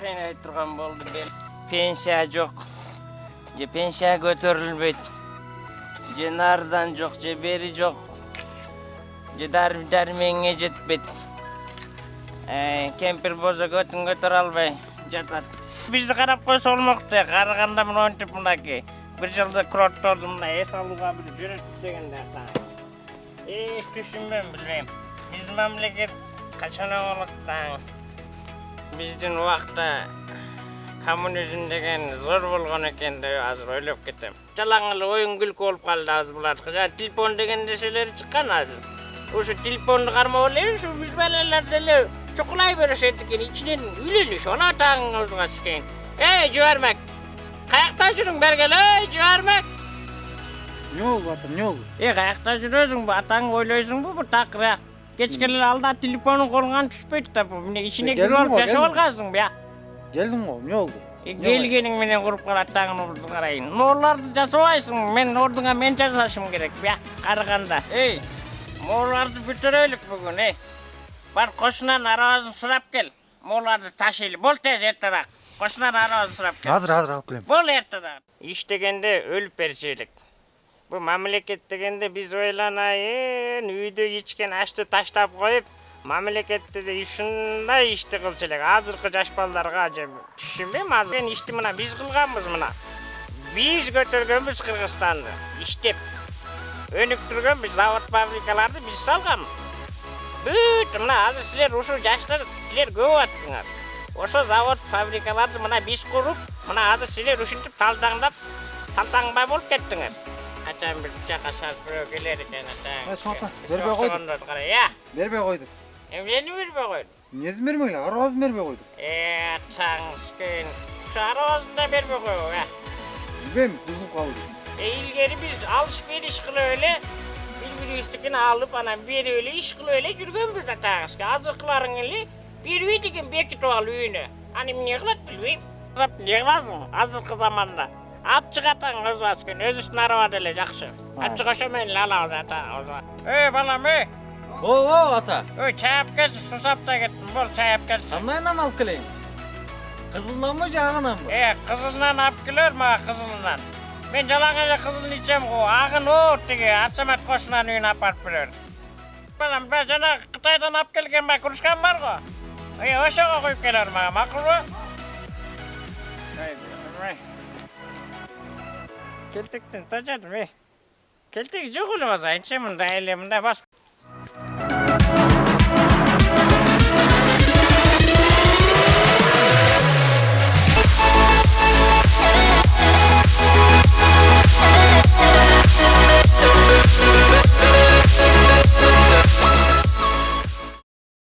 кыйнай турган болду. Пенсия жок. Же пенсия көтөрүлбөйт. Же нардан жок, же бери жок. Же дарменге жетпейт. Кемпир бозо көтүн көтөрө албай жатат. Бизди карап койсо болмокту. Караганда монтип мынакей. Bir жылда kurottordu muna es alууга bir жүрөт дегенде эч түшүнбөйм, билбейм. Биздин мамлекет качан оңолуктан биздин убакта коммунизм деген зор болгон экен деп азыр ойлоп кетем. Жалаң эле оюн күлкү болуп калды азыр булар. Телефон деген нерселер чыккан азыр. Ошо телефонду кармап эле, ушу биз балалар деле чукулай беришет экен, ичинен үйлөнүш, ана таңыңызга чейин. Жибермек. Каякта жүрүң бергеле, жибермек. Не болду атам, не болду? Каякта жүрөсүңбү, атаңды ойлойсуңбу, бу такыр. Кечкелер алда телефонун колуңан түшпөйт да, мына ичине кирип алып жашап алгансың бу. Келдим го, не болду? Келгениң менен куруп калат атаңдын ордун карайын. Мооларды жасабайсың, мен ордуңа мен жасашым керек, бу караганда. Мооларды бүтөрөлүк бүгүн, Бар кошунан арабасын сурап кел. Мооларды ташыйлы. Бол тез эртерээк. Кошунан арабасын сурап кел. Азыр алып келем. Бол эртерээк. Иш дегенде өлүп берчилик. Бу мамлекет дегенде биз ойланайын, үйдө ичкен ашты таштап коюп, мамлекетте де ушундай ишти кылчу элек. Азыркы жаш балдарга же түшүнбөйм азыр. Мен ишти мына биз кылганбыз мына. Биз көтөргөнбүз Кыргызстанды. Иштеп өнүктүргөнбүз, завод фабрикаларды биз салганбыз. Бүт мына азыр силер ушу жаштар силер көп аттыңар. Ошо завод фабрикаларды мына биз куруп, мына азыр силер ушинтип талтаңбай болуп кеттиңер. Ачан бир бычак ашап бирөө келер экен ата. Шота, бербей койдук. Бербей койдук. Эмнени бербей койдук? Эмнесин бербей эле, арабасын бербей койдук. Атаңыз кийин. Ушу арабасын да бербей койгула. Билбейм, бузулуп калды. Илгери биз алыш бериш кылып эле, бири-бирибиздикин алып, анан берип эле иш кылып эле жүргөнбүз атаңызга. Азыркыларың эле бербейт экен бекитип алып үйүнө. Аны эмне кылат билбейм. Не кыласың азыркы заманда? Алып чыгатаң өзүбаскын, өзүсүн араба деле жакшы. Ачык ошо менен эле алабыз ата. Балам, ата. Чайып келчи, суу саптай кеттим. Бол, чайып келчи. Кандайынан алып келейин? Кызылданбы, жагынанбы? Кызылынан алып келер мага, кызылынан. Мен жалаң эле кызылын ичем го. Агын тиги Абсамат кошунан үйүнө апарып берер. Балам, жана Кытайдан алып келген кружкам бар го. Ошого коюп келер мага, макулбу? Келтектен тажадым, Келтек жок эле баса, мындай эле мындай басып